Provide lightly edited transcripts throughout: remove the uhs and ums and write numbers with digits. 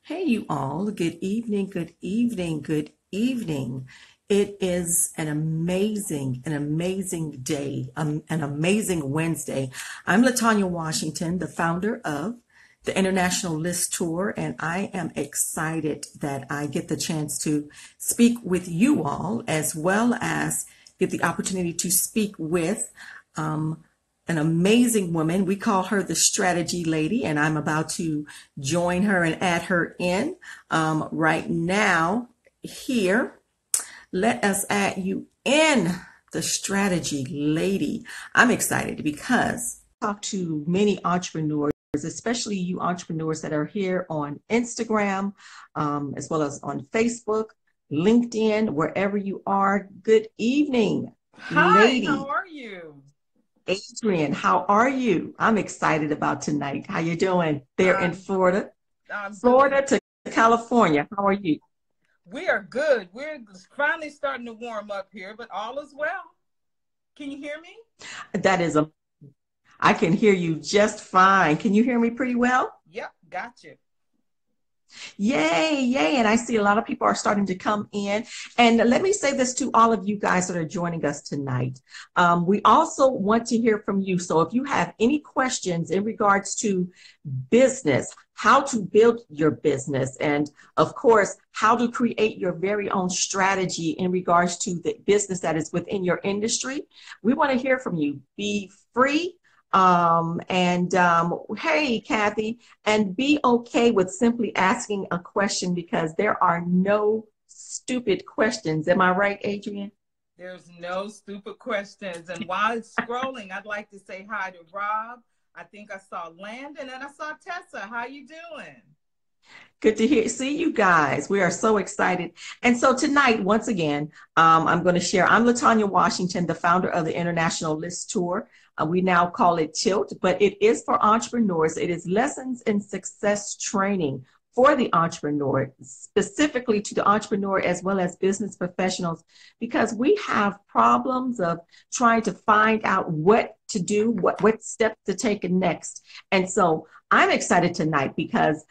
Hey, you all. Good evening, good evening, good evening. It is an amazing day, an amazing Wednesday. I'm Latanya Washington, the founder of the International List Tour, and I am excited that I get the chance to speak with you all as well as get the opportunity to speak with an amazing woman. We call her the strategy lady, and I'm about to join her and add her in right now here. Let us add you in, the strategy lady. I'm excited because I talk to many entrepreneurs, especially you entrepreneurs that are here on Instagram, as well as on Facebook, LinkedIn, wherever you are. Good evening, Hi, how lady. are you? Adrian, how are you? I'm excited about tonight. How you doing there in I'm Florida? I'm Florida doing. to California. How are you? We are good. We're finally starting to warm up here, but all is well. Can you hear me? That is a I can hear you just fine. Can you hear me pretty well? Yep, got you. Yay, yay. And I see a lot of people are starting to come in. And let me say this to all of you guys that are joining us tonight. We also want to hear from you. So if you have any questions in regards to business, how to build your business, and of course, how to create your very own strategy in regards to the business that is within your industry, we want to hear from you. Be free. Hey, Kathy, and be okay with simply asking a question because there are no stupid questions. Am I right, Adrian? There's no stupid questions. And while it's scrolling, I'd like to say hi to Rob. I think I saw Landon and I saw Tessa. How you doing? Good to see you guys. We are so excited. And so tonight, once again, I'm going to share. I'm Latanya Washington, the founder of the International List Tour. We now call it Tilt, but it is for entrepreneurs. It is lessons in success training for the entrepreneur, specifically to the entrepreneur as well as business professionals, because we have problems of trying to find out what to do, what steps to take next. And so I'm excited tonight because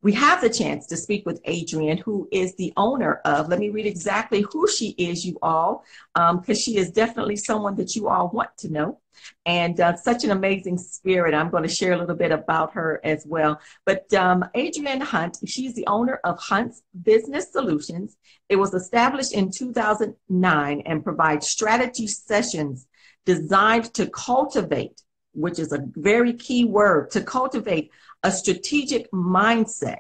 we have the chance to speak with Adrienne, who is the owner of, let me read exactly who she is, you all, because she is definitely someone that you all want to know. And such an amazing spirit. I'm going to share a little bit about her as well. But Adrienne Hunt, she's the owner of Hunt's Business Solutions. It was established in 2009 and provides strategy sessions designed to cultivate, which is a very key word, to cultivate a strategic mindset.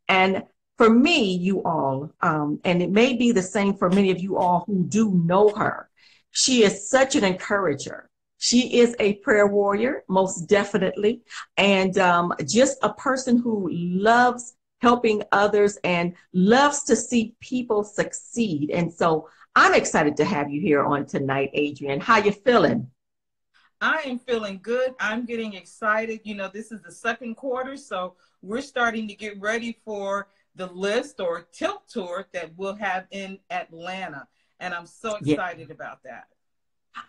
And for me, you all, and it may be the same for many of you all who do know her, she is such an encourager. She is a prayer warrior, most definitely, and just a person who loves helping others and loves to see people succeed. And so I'm excited to have you here on tonight, Adrian. How you feeling? I am feeling good. I'm getting excited. This is the second quarter, so we're starting to get ready for the list or tilt tour that we'll have in Atlanta. And I'm so Yeah. excited about that.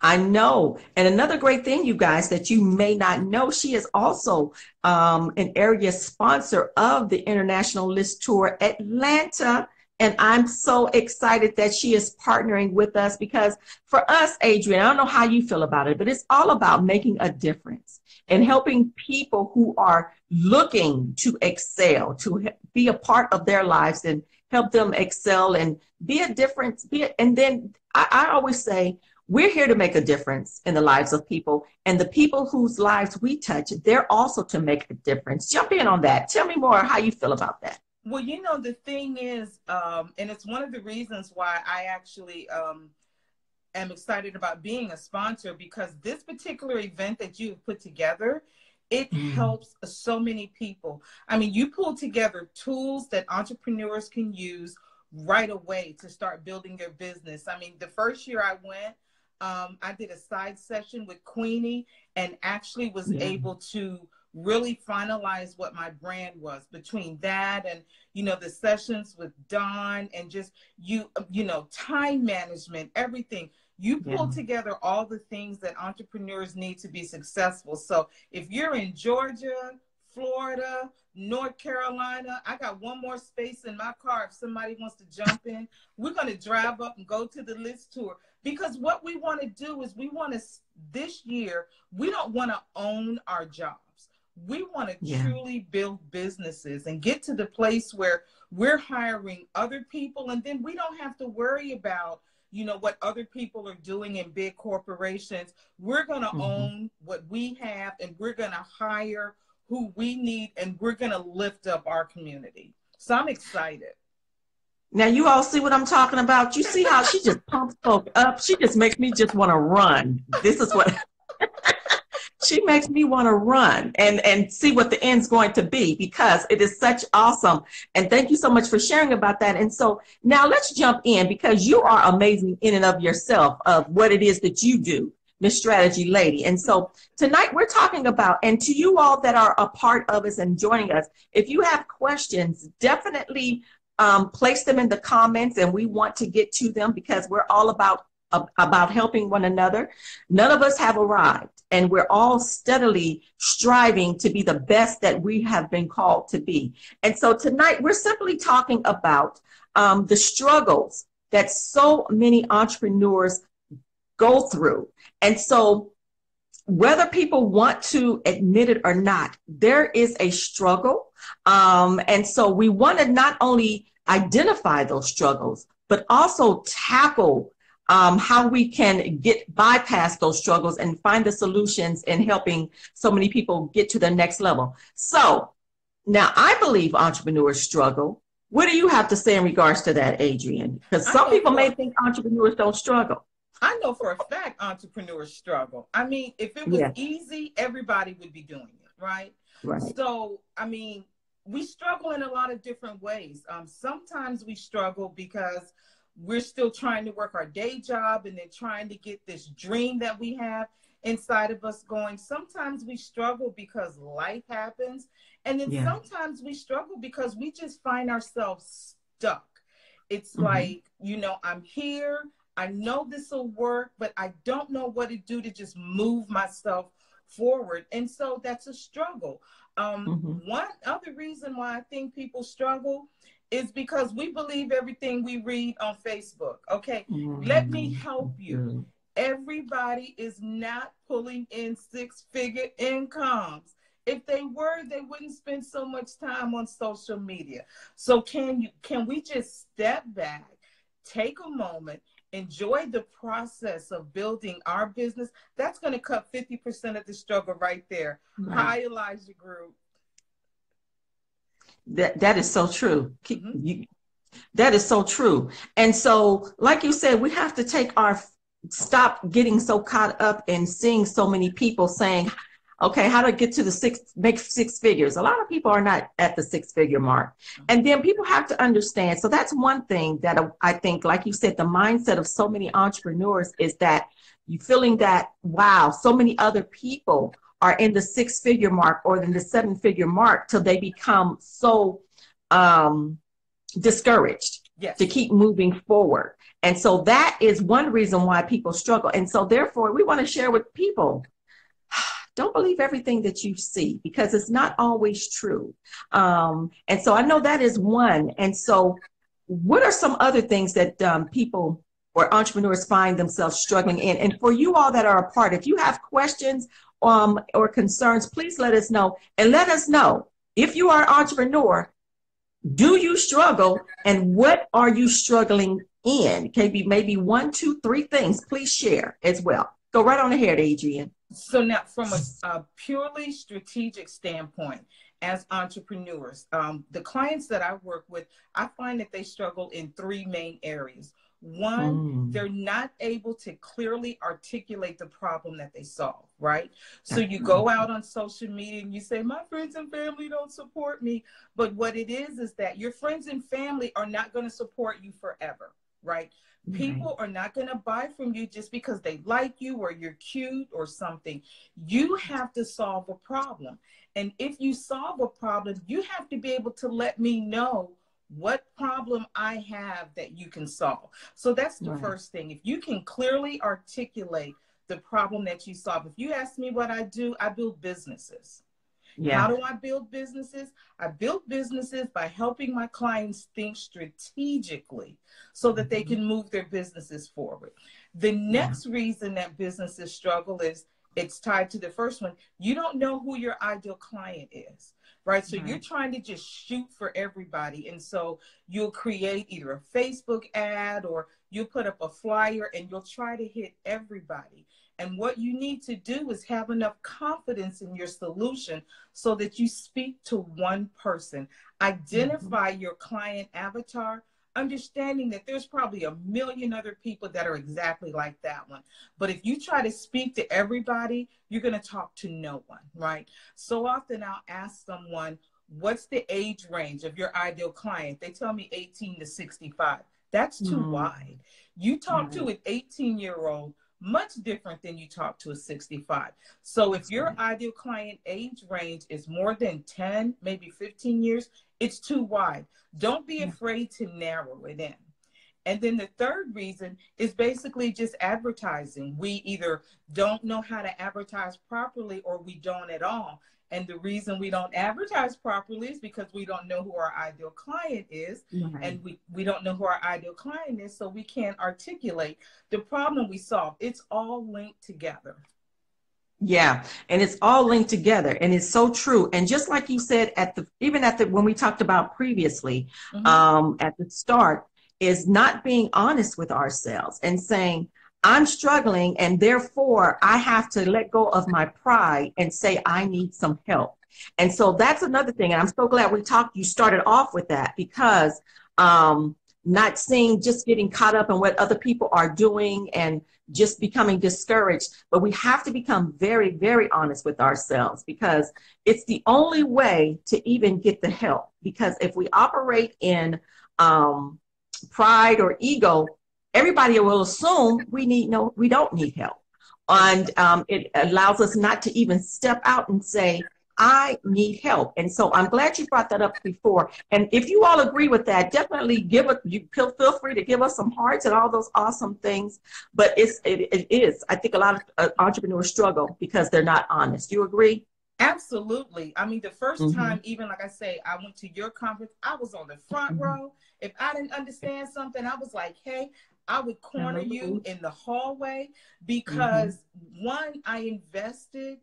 I know. And another great thing, you guys, that you may not know, she is also an area sponsor of the International List Tour Atlanta. And I'm so excited that she is partnering with us because for us, Adrian, I don't know how you feel about it, but it's all about making a difference and helping people who are looking to excel, to be a part of their lives and help them excel and be a difference. And then I always say, we're here to make a difference in the lives of people, and the people whose lives we touch, they're also to make a difference. Jump in on that. Tell me more how you feel about that. Well, the thing is, and it's one of the reasons why I actually am excited about being a sponsor because this particular event that you've put together, it Mm, helps so many people. I mean, you pull together tools that entrepreneurs can use right away to start building their business. I mean, the first year I went, I did a side session with Queenie and actually was yeah, able to really finalize what my brand was between that and the sessions with Don and just time management, everything. You yeah. pull together all the things that entrepreneurs need to be successful. So if you're in Georgia, Florida, North Carolina. I got one more space in my car if somebody wants to jump in. We're going to drive up and go to the L.I.S.T tour, because what we want to do is we want to, this year, we don't want to own our jobs. We want to truly build businesses and get to the place where we're hiring other people, and then we don't have to worry about, you know, what other people are doing in big corporations. We're going to own what we have, and we're going to hire who we need, and we're going to lift up our community. So I'm excited. Now, you all see what I'm talking about? You see how she just pumps folk up? She just makes me just want to run. This is what she makes me want to run and see what the end's going to be, because it is such awesome. And thank you so much for sharing about that. And so now let's jump in, because you are amazing in and of yourself, of what it is that you do, Miss Strategy Lady. And so tonight we're talking about, and to you all that are a part of us and joining us, if you have questions, definitely place them in the comments, and we want to get to them, because we're all about helping one another. None of us have arrived, and we're all steadily striving to be the best that we have been called to be. And so tonight we're simply talking about the struggles that so many entrepreneurs go through. And so whether people want to admit it or not, there is a struggle. And so we want to not only identify those struggles, but also tackle how we can bypass those struggles and find the solutions in helping so many people get to the next level. So now I believe entrepreneurs struggle. What do you have to say in regards to that, Adrienne? Because some people may think entrepreneurs don't struggle. I know for a fact entrepreneurs struggle. I mean, if it was easy, everybody would be doing it, right? Right. So, I mean, we struggle in a lot of different ways. Sometimes we struggle because we're still trying to work our day job and then trying to get this dream that we have inside of us going. Sometimes we struggle because life happens. And then sometimes we struggle because we just find ourselves stuck. It's like, you know, I'm here. I know this will work, but I don't know what to do to just move myself forward. And so that's a struggle. One other reason why I think people struggle is because we believe everything we read on Facebook. Okay, let me help you. Everybody is not pulling in six-figure incomes. If they were, they wouldn't spend so much time on social media. So can we just step back, take a moment, enjoy the process of building our business? That's going to cut 50% of the struggle right there. Right. Hi, Elijah Group. That is so true. That is so true. And so, like you said, we have to stop getting so caught up in seeing so many people saying, okay, how to get to make six figures. A lot of people are not at the six-figure mark. And then people have to understand. So that's one thing that I think, like you said, the mindset of so many entrepreneurs is that you feeling that, wow, so many other people are in the six-figure mark or in the seven-figure mark, till they become so discouraged to keep moving forward. And so that is one reason why people struggle. And so therefore, we want to share with people, don't believe everything that you see, because it's not always true. And so I know that is one. And so what are some other things that people or entrepreneurs find themselves struggling in? And for you all that are a part, if you have questions or concerns, please let us know, and let us know if you are an entrepreneur, do you struggle, and what are you struggling in? Maybe 1, 2, 3 things. Please share as well. Go right on ahead, Adrienne. So now, from a purely strategic standpoint, as entrepreneurs, the clients that I work with, I find that they struggle in 3 main areas. One, they're not able to clearly articulate the problem that they solve, right? So you go out on social media and you say, my friends and family don't support me. But what it is that your friends and family are not going to support you forever, right? People are not going to buy from you just because they like you or you're cute or something. You have to solve a problem. And if you solve a problem, you have to be able to let me know what problem I have that you can solve. So that's the first thing. If you can clearly articulate the problem that you solve. If you ask me what I do, I build businesses. How Yeah. do I build businesses? I build businesses by helping my clients think strategically so that they Mhm. can move their businesses forward. The Yeah. next reason that businesses struggle is it's tied to the first one. You don't know who your ideal client is, right? So you're Right. trying to just shoot for everybody. And so you'll create either a Facebook ad or you'll put up a flyer and you'll try to hit everybody. And what you need to do is have enough confidence in your solution so that you speak to one person. Mhm. Identify your client avatar, understanding that there's probably a million other people that are exactly like that one. But if you try to speak to everybody, you're going to talk to no one, right? So often I'll ask someone, what's the age range of your ideal client? They tell me 18 to 65. That's too Mm. wide. You talk to Right. an 18-year-old much different than you talk to a 65. So if That's your right. ideal client age range is more than 10, maybe 15 years, it's too wide. Don't be Yeah. afraid to narrow it in. And then the third reason is basically just advertising. We either don't know how to advertise properly or we don't at all. And the reason we don't advertise properly is because we don't know who our ideal client is. Right. And we don't know who our ideal client is, so we can't articulate the problem we solve. It's all linked together. Yeah, and it's all linked together, and it's so true. And just like you said at the even at the when we talked about previously, Mm-hmm. at the start, is not being honest with ourselves and saying, I'm struggling, and therefore I have to let go of my pride and say I need some help. And so that's another thing. And I'm so glad we talked, you started off with that because not seeing just getting caught up in what other people are doing and just becoming discouraged, but we have to become very, very honest with ourselves because it's the only way to even get the help. Because if we operate in um, pride or ego, everybody will assume we don't need help, and it allows us not to even step out and say, I need help. And so I'm glad you brought that up before. And if you all agree with that, definitely give it. You feel free to give us some hearts and all those awesome things. But it is. I think a lot of entrepreneurs struggle because they're not honest. You agree? Absolutely. I mean, the first Mm-hmm. time, even like I say, I went to your conference, I was on the front Mm-hmm. row. If I didn't understand something, I was like, hey, I would corner you Hallelujah. in the hallway Mm-hmm. because one, I invested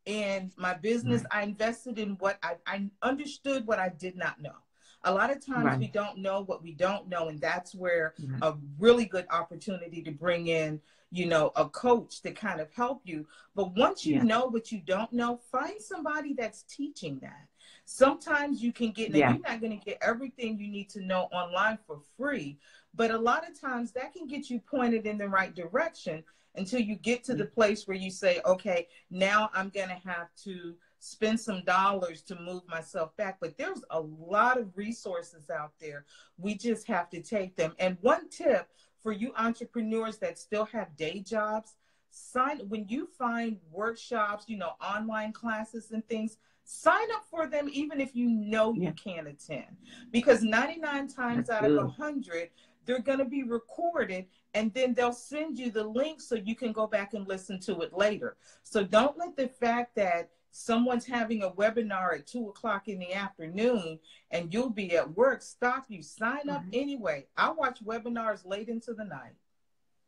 in my business. Right. I invested in what I understood what I did not know. A lot of times Right. we don't know what we don't know, and that's where Right. a really good opportunity to bring in, a coach to kind of help you. But once you Yeah. know what you don't know, find somebody that's teaching that. Sometimes you can get, now Yeah. you're not going to get everything you need to know online for free, but a lot of times that can get you pointed in the right direction until you get to Yeah. the place where you say, okay, now I'm going to have to spend some dollars to move myself back. But there's a lot of resources out there. We just have to take them. And one tip for you entrepreneurs that still have day jobs, sign when you find workshops, online classes and things, sign up for them even if you know you Yeah. can't attend. Because 99 times That's out of good. 100, they're going to be recorded and then they'll send you the link so you can go back and listen to it later. So don't let the fact that someone's having a webinar at 2 o'clock in the afternoon and you'll be at work stop you. Sign up Right. anyway. I watch webinars late into the night.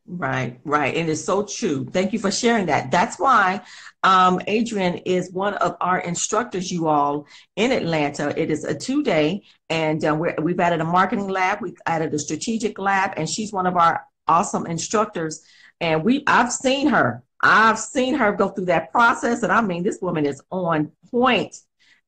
Right, right. And it's so true. Thank you for sharing that. That's why Adrian is one of our instructors, you all, in Atlanta. It is a 2 day, and we've added a marketing lab, we've added a strategic lab, and she's one of our awesome instructors. And I've seen her. I've seen her go through that process, and I mean, this woman is on point.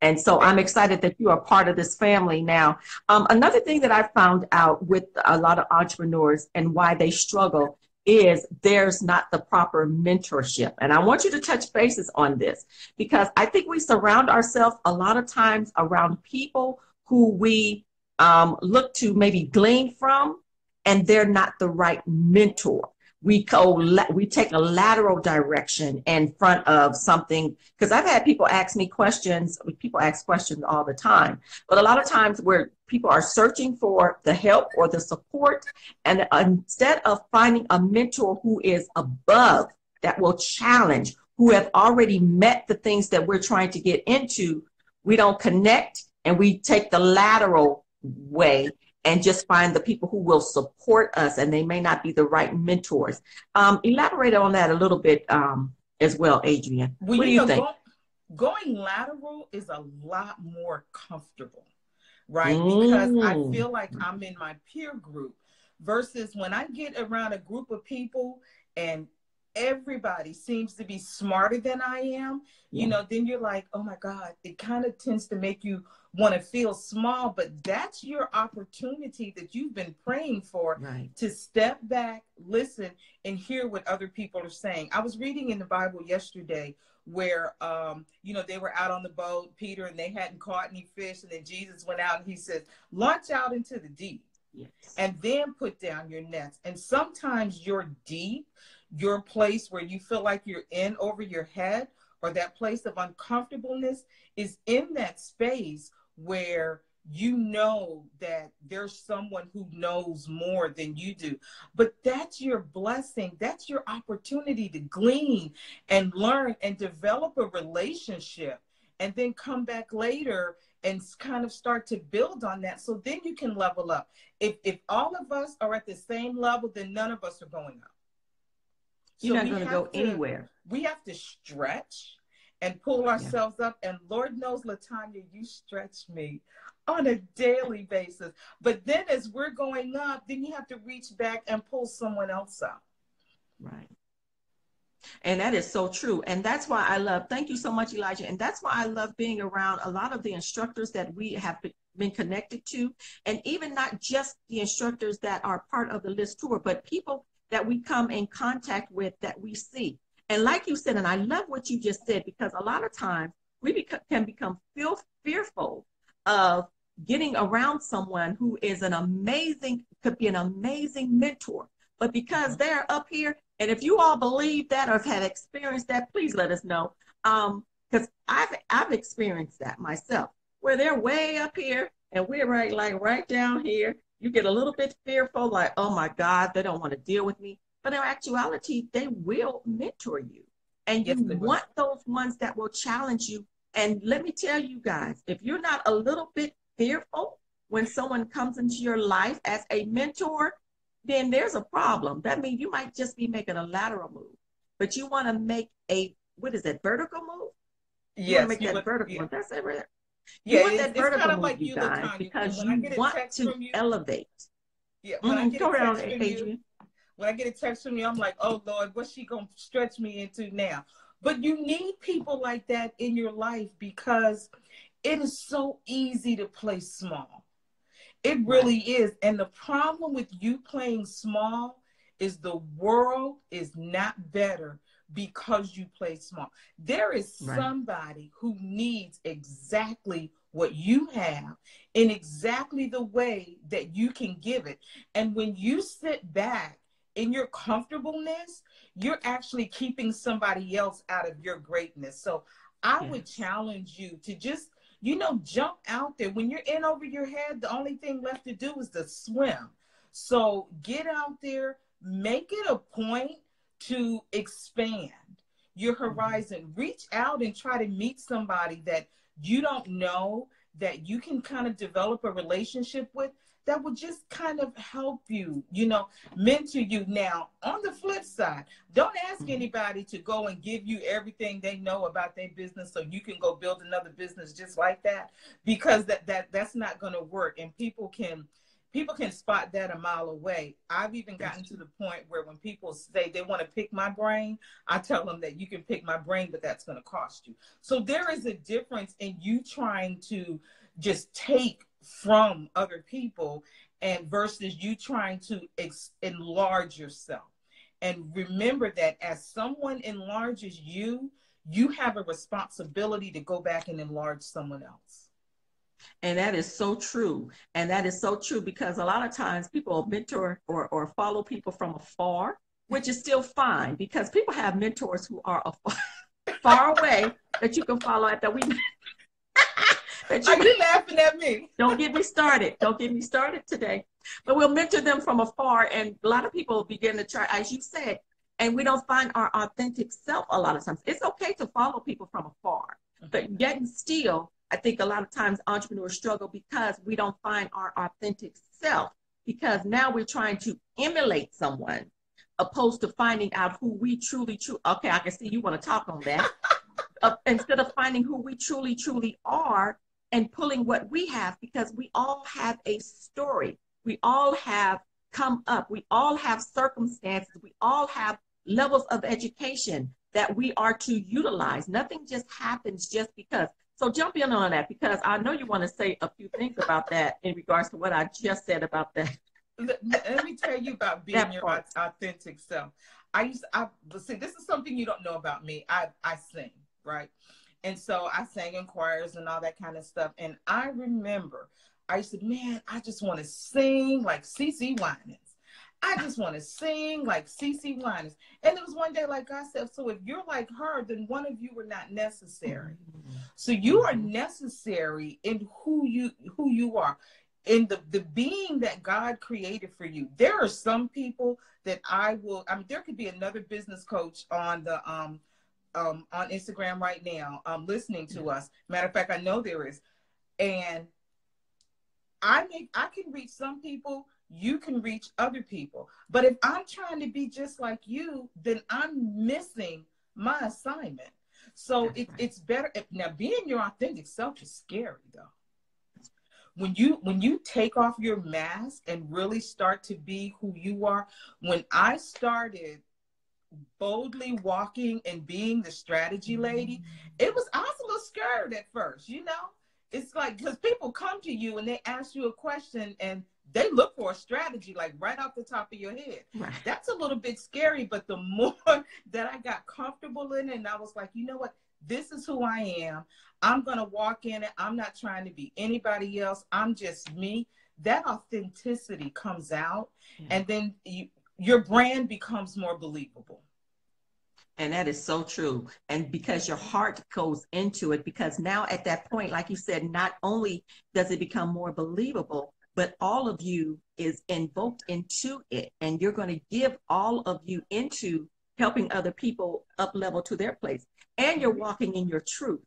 And so I'm excited that you are part of this family now. Another thing that I found out with a lot of entrepreneurs and why they struggle is there's not the proper mentorship. And I want you to touch bases on this because I think we surround ourselves a lot of times around people who we look to maybe glean from, and they're not the right mentor. We take a lateral direction in front of something because I've had people ask me questions. People ask questions all the time, but a lot of times where people are searching for the help or the support, and instead of finding a mentor who is above, that will challenge, who have already met the things that we're trying to get into, we don't connect and we take the lateral way and just find the people who will support us, and they may not be the right mentors. Elaborate on that a little bit as well, Adrian. Well, What do you think? going lateral is a lot more comfortable, right? Because I Mm. feel like I'm in my peer group versus when I get around a group of people and everybody seems to be smarter than I am, Yeah, then you're like, oh my God, it kind of tends to make you want to feel small, but that's your opportunity that you've been praying for, right. to step back, listen, and hear what other people are saying. I was reading in the Bible yesterday where they were out on the boat, Peter, and they hadn't caught any fish, and then Jesus went out and he says, launch out into the deep Yes. and then put down your nets. And sometimes your deep, your place where you feel like you're in over your head, or that place of uncomfortableness, is in that space where you know that there's someone who knows more than you do. But that's your blessing. That's your opportunity to glean and learn and develop a relationship, and then come back later and kind of start to build on that. So then you can level up. If all of us are at the same level, then none of us are going up. You're So not going to go anywhere. we have to stretch and pull Yeah. ourselves up. And Lord knows, LaTanya, you stretch me on a daily basis. But then as we're going up, then you have to reach back and pull someone else up. Right. And that is so true. And that's why I love, thank you so much, Elijah. And that's why I love being around a lot of the instructors that we have been connected to. And even not just the instructors that are part of the L.I.S.T tour, but people that we come in contact with that we see. And like you said, and I love what you just said, because a lot of times we can become fearful of getting around someone who is could be an amazing mentor. But because they're up here, and if you all believe that or have experienced that, please let us know. Because I've experienced that myself, where they're way up here and we're right down here. You get a little bit fearful, like, oh my God, they don't want to deal with me. But in actuality, they will mentor you. And Yes, you they will. want those ones that will challenge you. And let me tell you guys, if you're not a little bit fearful when someone comes into your life as a mentor, then there's a problem. That means you might just be making a lateral move, but you want to make what is that, vertical move? You want to Yes, make you that would. vertical Yeah. move. That's it. You Yeah, want that it's vertical kind of move, like you you, guys, LaTanya. because When I you get a want text to from you, elevate. yeah, when I get a Go right on, text from you, Adrian. when I get a text from you, I'm like, oh Lord, what's she gonna stretch me into now? But you need people like that in your life, because it is so easy to play small. It Right, really is. And the problem with you playing small is the world is not better because you play small. There is right. somebody who needs exactly what you have in exactly the way that you can give it. And when you sit back in your comfortableness, you're actually keeping somebody else out of your greatness. So I would Yes, challenge you to just jump out there. When you're in over your head, the only thing left to do is to swim. So get out there, make it a point to expand your mhm, horizon. Reach out and try to meet somebody that you don't know, that you can kind of develop a relationship with, that would just kind of help you, mentor you. Now, on the flip side, don't ask mhm. anybody to go and give you everything they know about their business so you can go build another business just like that, because that's not going to work. And people can spot that a mile away. I've even That's gotten to true. the point where when people say they want to pick my brain, I tell them that you can pick my brain, but that's going to cost you. So there is a difference in you trying to just take from other people and versus you trying to enlarge yourself. And remember that as someone enlarges you, you have a responsibility to go back and enlarge someone else. And that is so true. And that is so true, because a lot of times people mentor or follow people from afar, which is still fine, because people have mentors who are far away that you can follow at that we that Are you you laughing at me? don't get me started. Don't get me started today. But we'll mentor them from afar. And a lot of people begin to try, as you said, And we don't find our authentic self a lot of times. It's okay to follow people from afar, but yet and still, I think a lot of times entrepreneurs struggle because we don't find our authentic self, because now we're trying to emulate someone opposed to finding out who we okay, I can see you want to talk on that. Instead of finding who we truly are and pulling what we have, because we all have a story. We all have come up. We all have circumstances. We all have levels of education that we are to utilize. Nothing just happens just because. So jump in on that, because I know you want to say a few things about that in regards to what I just said about that. Let me tell you about being your authentic self. See, this is something you don't know about me. I sing, right? And so I sang in choirs and all that kind of stuff. And I remember I said, man, I just want to sing like CC Winans. I just want to sing like CC Winans. And it was one day, like I said, so if you're like her, then one of you were not necessary. So you are necessary in who you are, in the being that God created for you. There are some people that there could be another business coach on the on Instagram right now, listening to us. Matter of fact, I know there is. And I can reach some people, you can reach other people. But if I'm trying to be just like you, then I'm missing my assignment. So it's better. Now, being your authentic self is scary, though. When you take off your mask and really start to be who you are. When I started boldly walking and being the strategy lady, I was a little scared at first, you know. It's like, because people come to you and they ask you a question and they look for a strategy like right off the top of your head. Right. That's a little bit scary, but the more that I got comfortable in it, and I was like, you know what, this is who I am. I'm going to walk in it. I'm not trying to be anybody else. I'm just me. That authenticity comes out, and then your brand becomes more believable. And that is so true. And because your heart goes into it, because now at that point, like you said, not only does it become more believable, but all of you is invoked into it. And you're going to give all of you into helping other people up level to their place. And you're walking in your truth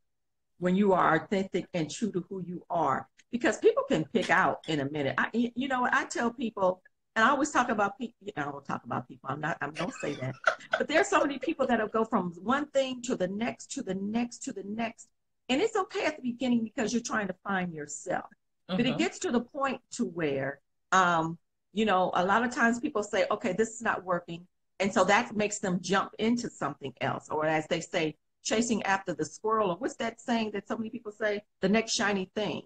when you are authentic and true to who you are. Because people can pick out in a minute. You know what I tell people, and I always talk about people. I don't talk about people. I don't say that. But there's so many people that'll go from one thing to the next, to the next, to the next. And it's okay at the beginning because you're trying to find yourself. But it gets to the point to where, you know, a lot of times people say, okay, this is not working. And so that makes them jump into something else. Or as they say, chasing after the squirrel. Or what's that saying that so many people say? The next shiny thing.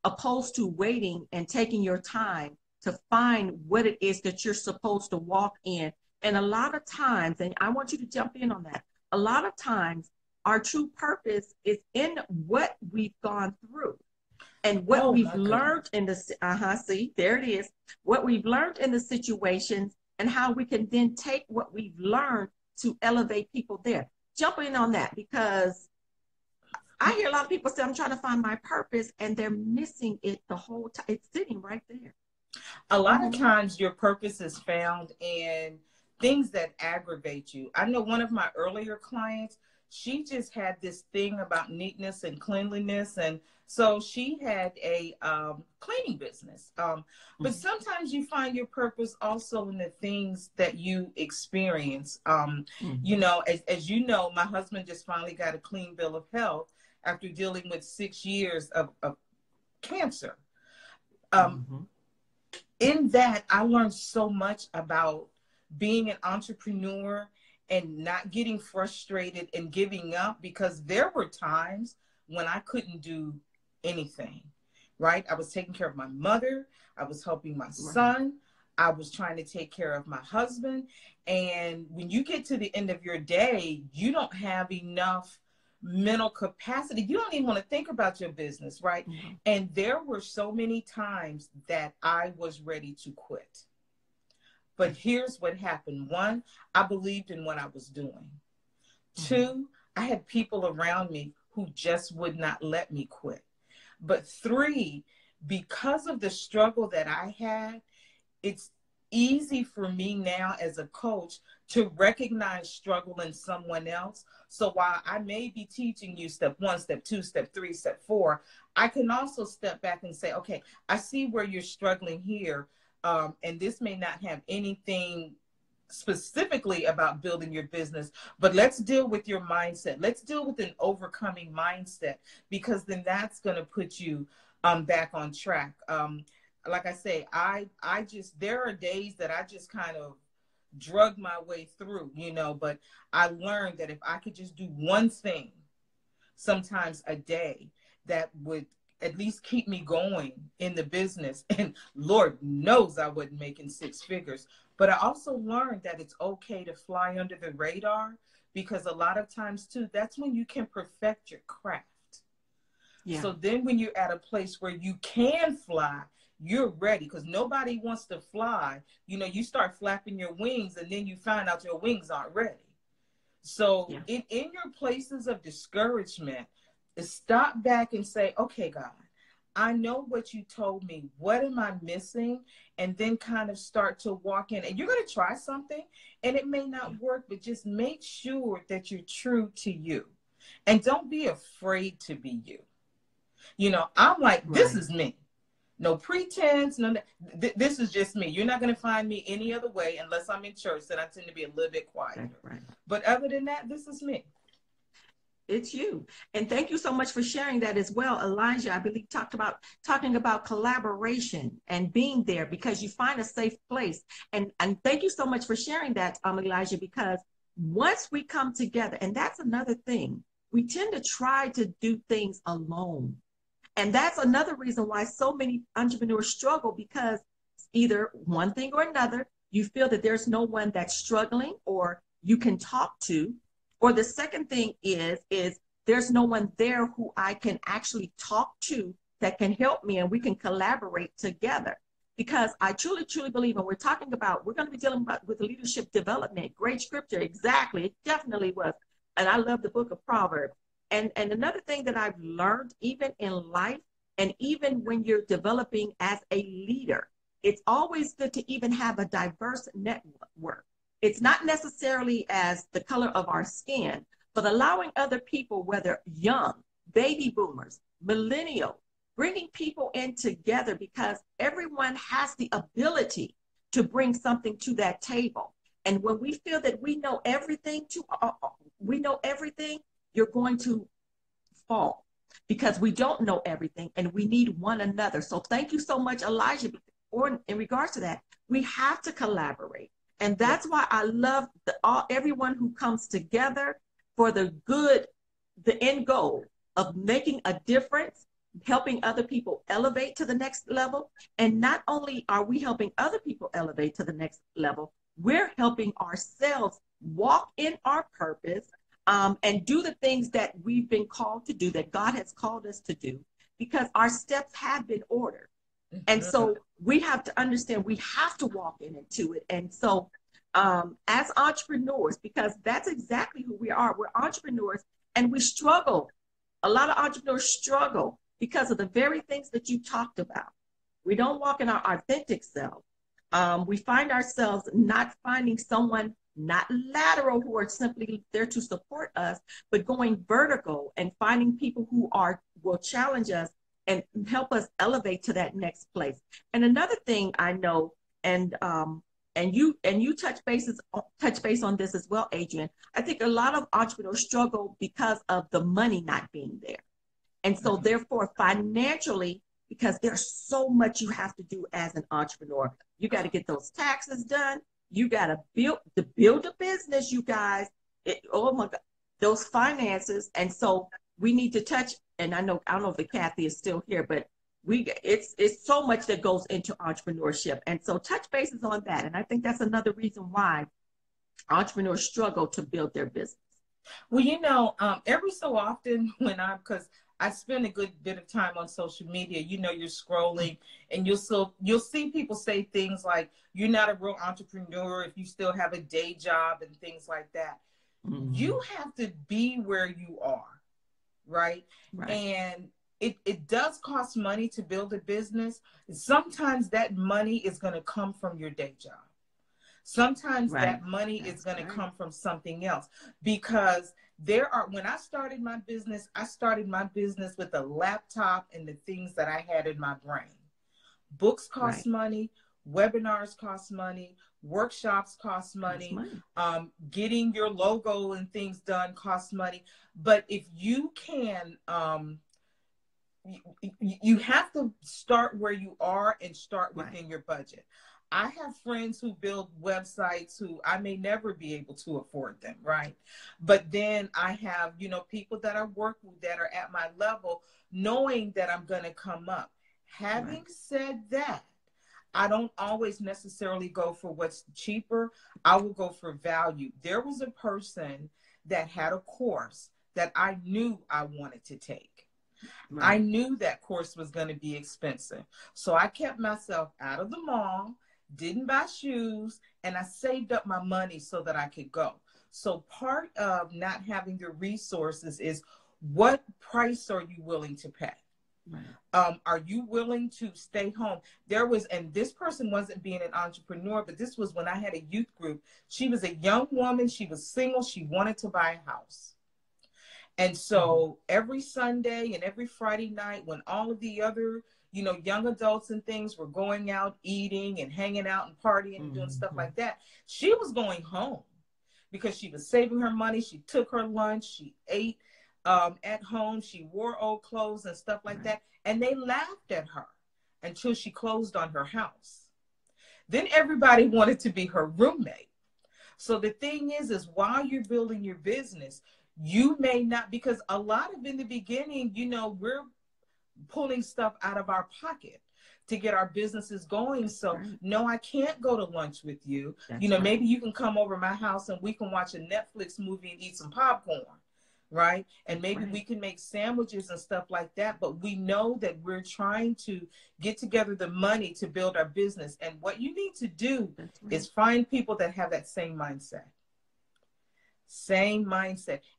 Opposed to waiting and taking your time to find what it is that you're supposed to walk in. And a lot of times, and I want you to jump in on that, a lot of times our true purpose is in what we've gone through and what we've learned in the, see, there it is, what we've learned in the situations and how we can then take what we've learned to elevate people there. Jump in on that, because I hear a lot of people say, I'm trying to find my purpose, and they're missing it the whole time. It's sitting right there. A lot of times your purpose is found in things that aggravate you. I know one of my earlier clients, she just had this thing about neatness and cleanliness. And so she had a cleaning business. But sometimes you find your purpose also in the things that you experience. You know, as you know, my husband just finally got a clean bill of health after dealing with 6 years of cancer. In that, I learned so much about being an entrepreneur and not getting frustrated and giving up, because there were times when I couldn't do anything, right? I was taking care of my mother. I was helping my son. I was trying to take care of my husband. And when you get to the end of your day, you don't have enough mental capacity. You don't even want to think about your business, right? And there were so many times that I was ready to quit. But here's what happened. One, I believed in what I was doing. Two, I had people around me who just would not let me quit. But three, because of the struggle that I had, easy for me now as a coach to recognize struggle in someone else. So while I may be teaching you step one, step two, step three, step four, I can also step back and say, okay, I see where you're struggling here. And this may not have anything specifically about building your business, but let's deal with your mindset. Let's deal with an overcoming mindset, because then that's going to put you back on track. Like I say, I just, there are days that I just kind of drug my way through, you know, but I learned that if I could just do one thing, sometimes a day, that would at least keep me going in the business. And Lord knows I wasn't making six figures. But I also learned that it's okay to fly under the radar, because a lot of times too, that's when you can perfect your craft. Yeah. So then when you're at a place where you can fly, you're ready, because nobody wants to fly. You know, you start flapping your wings and then you find out your wings aren't ready. So Yeah. in your places of discouragement, stop back and say, okay, God, I know what you told me. What am I missing? And then kind of start to walk in. And you're going to try something and it may not work, but just make sure that you're true to you. And don't be afraid to be you. You know, I'm like, this Right. is me. No pretense. No, this is just me. You're not going to find me any other way unless I'm in church, then I tend to be a little bit That's quieter. right. But other than that, this is me. It's you. And thank you so much for sharing that as well. Elijah, I believe, talking about collaboration and being there because you find a safe place. And thank you so much for sharing that, Elijah, because once we come together, and that's another thing, we tend to try to do things alone. And that's another reason why so many entrepreneurs struggle, because either one thing or another, you feel that there's no one that's struggling or you can talk to. Or the second thing is there's no one there who I can actually talk to that can help me and we can collaborate together. Because I truly, truly believe, and we're going to be dealing with leadership development, great scripture, exactly. It definitely was. And I love the book of Proverbs. And another thing that I've learned, even in life, and even when you're developing as a leader, it's always good to even have a diverse network. It's not necessarily as the color of our skin, but allowing other people, whether young, baby boomers, millennial, bringing people in together, because everyone has the ability to bring something to that table. And when we feel that we know everything, you're going to fall, because we don't know everything and we need one another. So thank you so much, Elijah. Or in regards to that, we have to collaborate. And Yeah. that's why I love everyone who comes together for the end goal of making a difference, helping other people elevate to the next level. And not only are we helping other people elevate to the next level, we're helping ourselves walk in our purpose, and do the things that we've been called to do, that God has called us to do, because our steps have been ordered. And Mm-hmm. so we have to understand we have to walk into it. And so, as entrepreneurs, because that's exactly who we are, we're entrepreneurs and we struggle. A lot of entrepreneurs struggle because of the very things that you talked about. We don't walk in our authentic self. We find ourselves not finding someone, not lateral, who are simply there to support us, but going vertical and finding people who will challenge us and help us elevate to that next place. And another thing I know, and you touch base on this as well, Adrian. I think a lot of entrepreneurs struggle because of the money not being there. And so Mm-hmm. therefore financially, because there's so much you have to do as an entrepreneur. You got to get those taxes done. You got to build a business, you guys. Oh my God, those finances. And so we need to touch, and I don't know if Kathy is still here, but it's so much that goes into entrepreneurship. And so touch bases on that. And I think that's another reason why entrepreneurs struggle to build their business. Well, you know, every so often because I spend a good bit of time on social media, you know, you're scrolling and you'll see people say things like, you're not a real entrepreneur if you still have a day job and things like that. Mm-hmm. You have to be where you are, right? Right. And it does cost money to build a business. Sometimes that money is going to come from your day job. Sometimes Right. that money is That's going to right. come from something else, because when I started my business, I started my business with a laptop and the things that I had in my brain. Books cost Right. money, webinars cost money, workshops cost Costs money, money. getting your logo and things done costs money. But if you can, you have to start where you are and start Right. within your budget. I have friends who build websites who I may never be able to afford them, right? But then I have, people that I work with that are at my level, knowing that I'm going to come up. Right. Having said that, I don't always necessarily go for what's cheaper. I will go for value. There was a person that had a course that I knew I wanted to take. I Right. knew that course was going to be expensive. So I kept myself out of the mall, didn't buy shoes, and I saved up my money so that I could go. So part of not having the resources is, what price are you willing to pay? Right. Are you willing to stay home? And this person wasn't being an entrepreneur, but this was when I had a youth group. She was a young woman. She was single. She wanted to buy a house. And Mm-hmm. so every Sunday and every Friday night, when all of the other, young adults and things were going out, eating and hanging out and partying and doing stuff Mm-hmm. like that, she was going home because she was saving her money. She took her lunch. She ate at home. She wore old clothes and stuff like Right. that. And they laughed at her until she closed on her house. Then everybody wanted to be her roommate. So the thing is while you're building your business, you may not, because a lot of in the beginning, we're pulling stuff out of our pocket to get our businesses going. That's So right. no, I can't go to lunch with you. That's Maybe right. you can come over my house and we can watch a Netflix movie and eat some popcorn. Right. And That's maybe we right. can make sandwiches and stuff like that. But we know that we're trying to get together the money to build our business. And what you need to do That's right. is find people that have that same mindset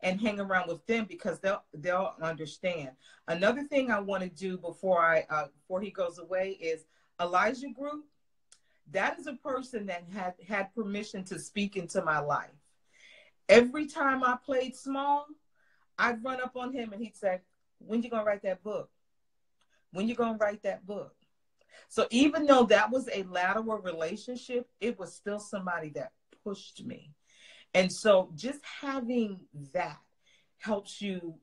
and hang around with them, because they'll understand. Another thing I want to do before he goes away is Elijah Group. That is a person that had permission to speak into my life. Every time I played small, I'd run up on him and he'd say, when you gonna write that book? When you gonna write that book? So even though that was a lateral relationship, it was still somebody that pushed me. And so just having that helps you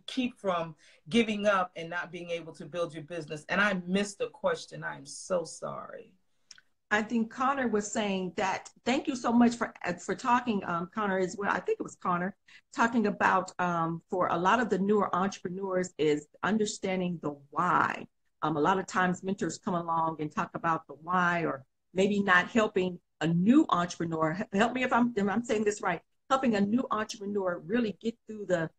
keep from giving up and not being able to build your business. And I missed the question. I'm so sorry. I think Connor was saying that. Thank you so much for talking, Connor, as well. I think it was Connor talking about for a lot of the newer entrepreneurs is understanding the why. A lot of times mentors come along and talk about the why, or maybe not helping a new entrepreneur. Help me if I'm saying this right. Helping a new entrepreneur really get through the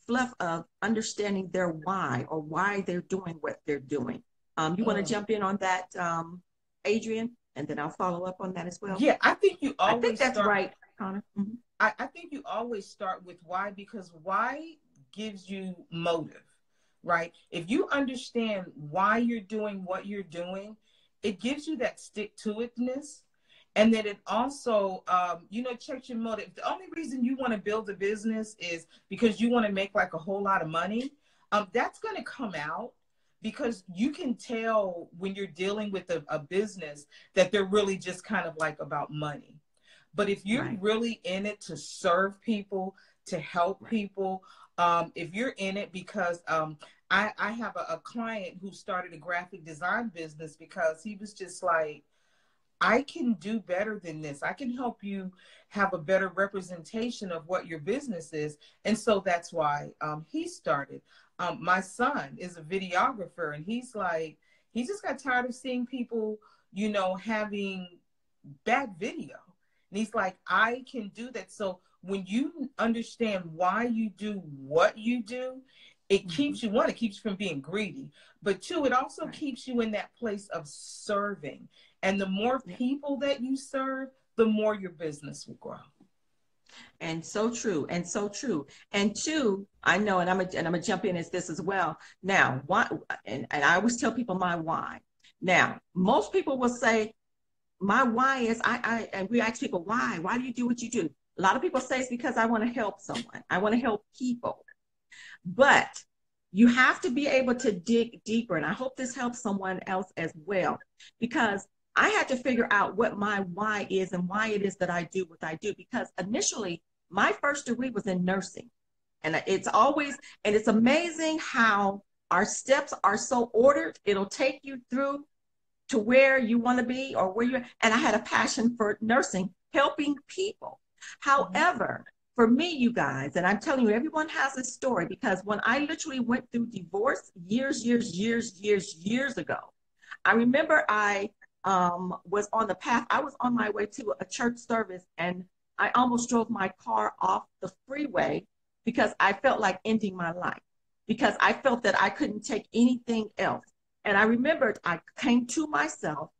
fluff of understanding their why, or why they're doing what they're doing. You want to Mm. jump in on that, Adrian, and then I'll follow up on that as well. Yeah, I think you I think always that's start. right, Connor. Mm-hmm. I think you always start with why, because why gives you motive, right? If you understand why you're doing what you're doing, it gives you that stick to itness. And then it also, checks your motive. The only reason you want to build a business is because you want to make like a whole lot of money. That's going to come out, because you can tell when you're dealing with a business that they're really just kind of like about money. But if you're Right, really in it to serve people, to help right, people, if you're in it because I have a client who started a graphic design business because he was just like, I can do better than this. I can help you have a better representation of what your business is. And so that's why he started. My son is a videographer, and he's like, he just got tired of seeing people, having bad video. And he's like, I can do that. So when you understand why you do what you do, it mm-hmm. keeps you, one, it keeps you from being greedy, but two, it also Right. keeps you in that place of serving. And the more Yeah. people that you serve, the more your business will grow. And so true, and so true. And two, I know, and I'm gonna jump in as this as well. Now, why? And I always tell people my why. Now, most people will say my why is and we ask people why. Why do you do what you do? A lot of people say it's because I want to help someone. I want to help people. But you have to be able to dig deeper. And I hope this helps someone else as well, because I had to figure out what my why is and why it is that I do what I do. Because initially, my first degree was in nursing. And it's always, and it's amazing how our steps are so ordered. It'll take you through to where you want to be or where you're. And I had a passion for nursing, helping people. Mhm. However, for me, you guys, and I'm telling you, everyone has a story, because when I literally went through divorce years ago, I remember I was on the path. I was on my way to a church service, and I almost drove my car off the freeway because I felt like ending my life, because I felt that I couldn't take anything else. And I remembered I came to myself,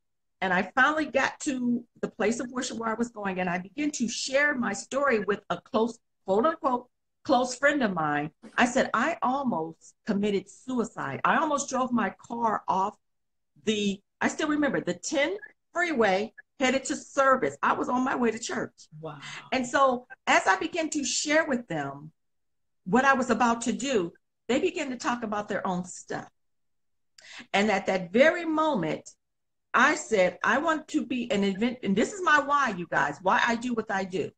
and I finally got to the place of worship where I was going, and I began to share my story with a close, quote unquote, close friend of mine. I said, I almost committed suicide. I almost drove my car off I still remember the 10 freeway headed to service. I was on my way to church. Wow. And so as I began to share with them what I was about to do, they began to talk about their own stuff. And at that very moment, I said, I want to be an event. And this is my why, you guys, why I do what I do.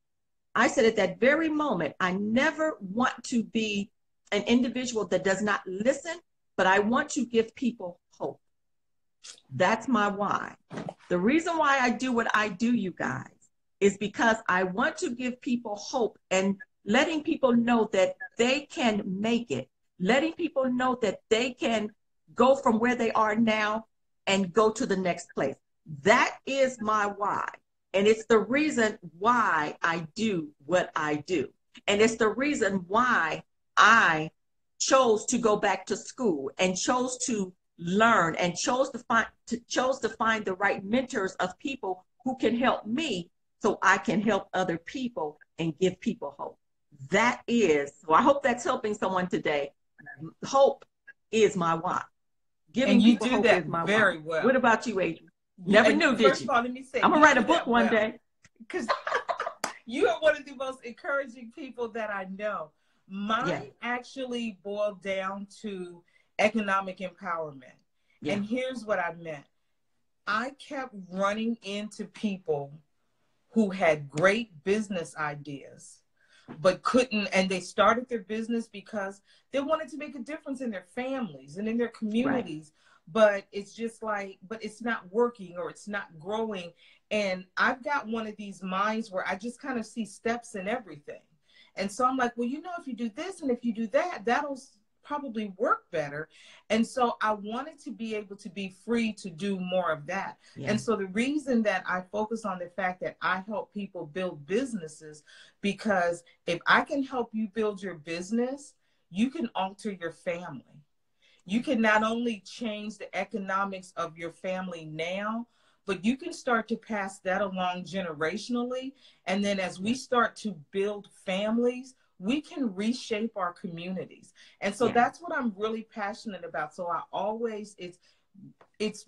I said at that very moment, I never want to be an individual that does not listen, but I want to give people hope. That's my why. The reason why I do what I do, you guys, is because I want to give people hope and letting people know that they can make it, letting people know that they can go from where they are now and go to the next place. That is my why. And it's the reason why I do what I do. And it's the reason why I chose to go back to school and chose to learn and chose to find the right mentors of people who can help me so I can help other people and give people hope. That is, so I hope that's helping someone today. Hope is my why. And Giving you people do hope that is my why. very What well. about you, Adrian? You, Never and knew, did first you? of all, let me say I'm gonna you write a do book that one well day. because you are one of the most encouraging people that I know. Yeah, Mine actually boiled down to economic empowerment. yeah, And here's what I meant. I kept running into people who had great business ideas but couldn't, and they started their business because they wanted to make a difference in their families and in their right. communities, but it's just like, but it's not working or it's not growing. And I've got one of these minds where I just kind of see steps in everything. And so I'm like, well, you know, if you do this and if you do that, that'll probably work better. And so I wanted to be able to be free to do more of that. Yeah, And so the reason that I focus on the fact that I help people build businesses, because if I can help you build your business, you can alter your family. You can not only change the economics of your family now, but you can start to pass that along generationally. And then as we yeah, start to build families, we can reshape our communities. And so yeah, that's what I'm really passionate about. So I always, it's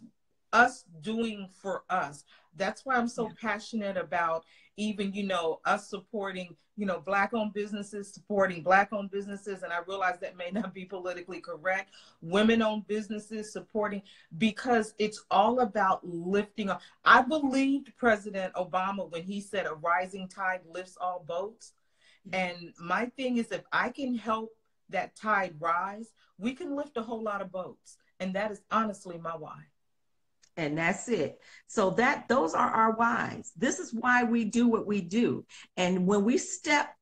us doing for us. That's why I'm so yeah, passionate about even, you know, us supporting, you know, black owned businesses, supporting black owned businesses. And I realize that may not be politically correct. Women owned businesses supporting, because it's all about lifting up. I believed President Obama when he said a rising tide lifts all boats. yeah. And my thing is, if I can help that tide rise, we can lift a whole lot of boats. And that is honestly my why. And that's it. So that those are our whys. This is why we do what we do. And when we step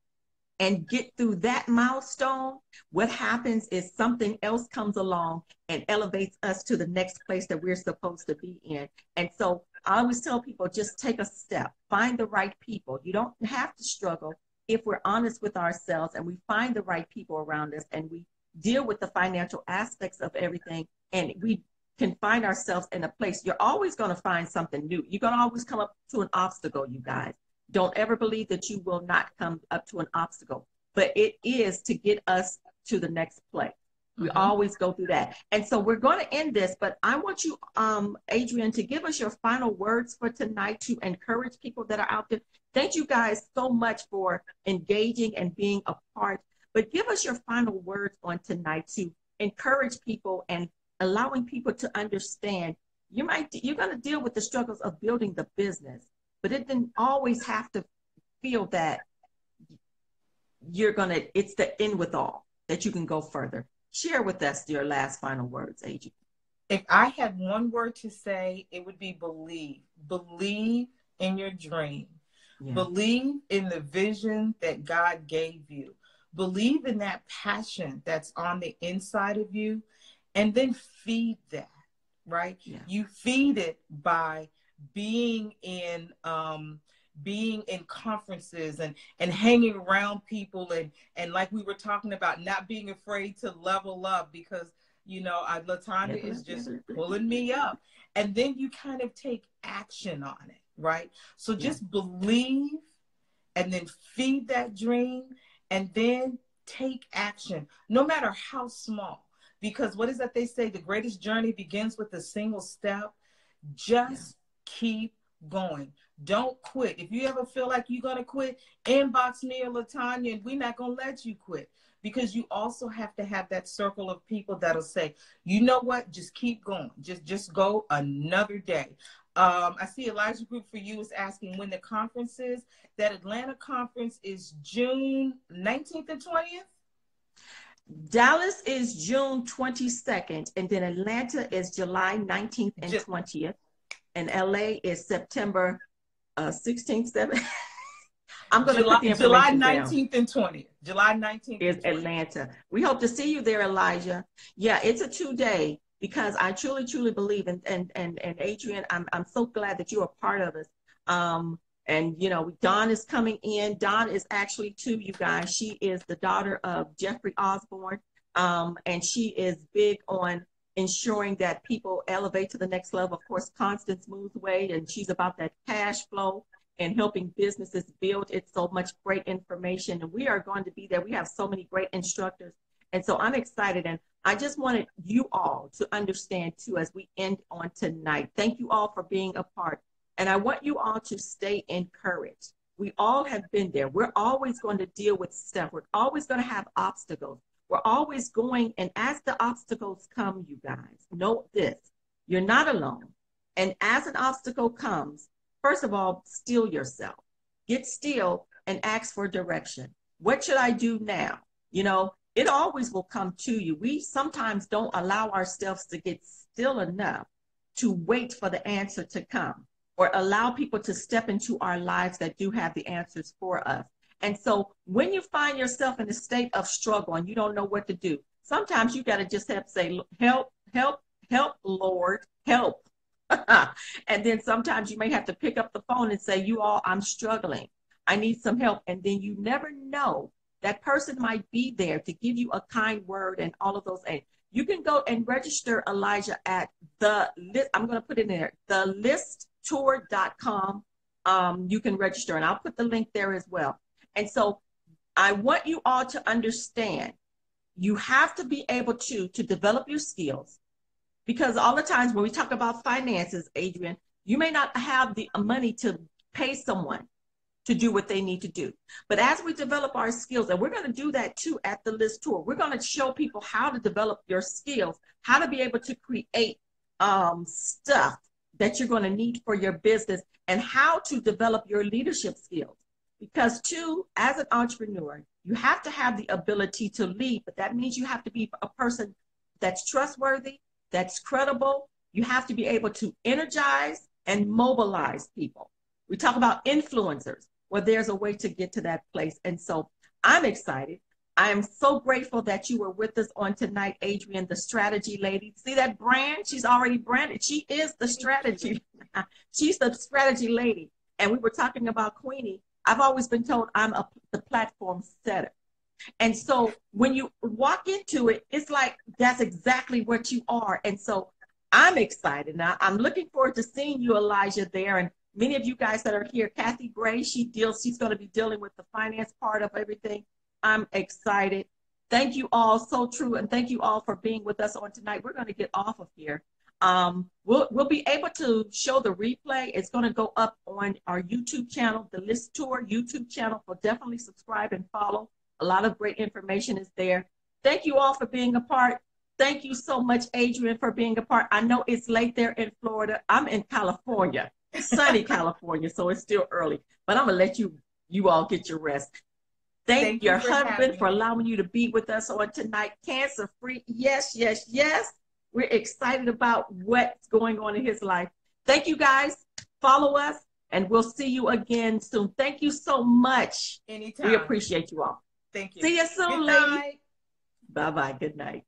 and get through that milestone, what happens is something else comes along and elevates us to the next place that we're supposed to be in. And so I always tell people, just take a step, find the right people. You don't have to struggle if we're honest with ourselves and we find the right people around us and we deal with the financial aspects of everything, and we can find ourselves in a place. You're always going to find something new. You're going to always come up to an obstacle, you guys. Don't ever believe that you will not come up to an obstacle, but it is to get us to the next place. We always go through that. And so we're going to end this, but I want you, Adrian, to give us your final words for tonight to encourage people that are out there. Thank you guys so much for engaging and being a part, but give us your final words on tonight to encourage people and allowing people to understand you're going to deal with the struggles of building the business, but it didn't always have to feel that it's the end with all, that you can go further. Share with us your last final words, Adrian. If I had one word to say, it would be believe. Believe in your dream. Yeah. Believe in the vision that God gave you. Believe in that passion that's on the inside of you, and then feed that, right? Yeah. You feed it by being in conferences and hanging around people and like we were talking about, not being afraid to level up, because Latanya is just pulling me up, and then you kind of take action on it, right? So just believe, and then feed that dream, and then take action, no matter how small, because what is that they say? The greatest journey begins with a single step. Just keep going. Don't quit. If you ever feel like you're going to quit, inbox me or Latanya, and we're not going to let you quit, because you also have to have that circle of people that'll say, you know what, just keep going. Just go another day. I see Elijah Group for You is asking when the conference is. That Atlanta conference is June 19th and 20th. Dallas is June 22nd, and then Atlanta is July 19th and 20th, and LA is September 16th, 17th. I'm going to put the information July 19th down. And 20th. July 19th is Atlanta. We hope to see you there, Elijah. Yeah, it's a 2-day, because I truly, truly believe, and Adrian, I'm so glad that you're a part of us. And Dawn is coming in. Dawn is actually, too, you guys, she is the daughter of Jeffrey Osborne, and she is big on ensuring that people elevate to the next level. Of course, Constance moves away, and she's about that cash flow and helping businesses build. It's so much great information, and we are going to be there. We have so many great instructors, and so I'm excited, and I just wanted you all to understand, too, as we end on tonight. Thank you all for being a part. And I want you all to stay encouraged. We all have been there. We're always going to deal with stuff. We're always going to have obstacles. We're always going, and as the obstacles come, you guys, note this, you're not alone. And as an obstacle comes, first of all, still yourself. Get still and ask for direction. What should I do now? It always will come to you. We sometimes don't allow ourselves to get still enough to wait for the answer to come, or allow people to step into our lives that do have the answers for us. And so when you find yourself in a state of struggle and you don't know what to do, sometimes you got to just have to say, help, help, help, Lord, help. And then sometimes you may have to pick up the phone and say, you all, I'm struggling. I need some help. And then you never know, that person might be there to give you a kind word and all of those things. You can go and register, Elijah, at the list. I'm going to put it in there, L.I.S.T.tour.com. You can register, and I'll put the link there as well. And so I want you all to understand, you have to be able to develop your skills, because all the times when we talk about finances, Adrian, you may not have the money to pay someone to do what they need to do. But as we develop our skills, and we're going to do that too at the L.I.S.T tour, we're going to show people how to develop your skills, how to be able to create stuff that you're going to need for your business, and how to develop your leadership skills. Because too, as an entrepreneur, you have to have the ability to lead, but that means you have to be a person that's trustworthy, that's credible. You have to be able to energize and mobilize people. We talk about influencers. Well, there's a way to get to that place. And so I'm excited. I am so grateful that you were with us on tonight, Adrian, the strategy lady. See that brand? She's already branded. She is the strategy. She's the strategy lady. And we were talking about Queenie. I've always been told I'm the platform setter. And so when you walk into it, it's like that's exactly what you are. And so I'm excited. Now, I'm looking forward to seeing you, Elijah, there. And Many of you guys that are here, Kathy Gray, she's going to be dealing with the finance part of everything. I'm excited. Thank you all, so true, and thank you all for being with us on tonight. We're going to get off of here. We'll be able to show the replay. It's going to go up on our YouTube channel, the L.I.S.T Tour YouTube channel. So definitely subscribe and follow. A lot of great information is there. Thank you all for being a part. Thank you so much, Adrian, for being a part. I know it's late there in Florida. I'm in California, sunny California, so it's still early. But I'm gonna let you all get your rest. Thank your husband for allowing you to be with us on tonight. Cancer free. Yes, yes, yes. We're excited about what's going on in his life. Thank you guys. Follow us, and we'll see you again soon. Thank you so much. Anytime. We appreciate you all. Thank you. See you soon, ladies. Bye-bye. Good night.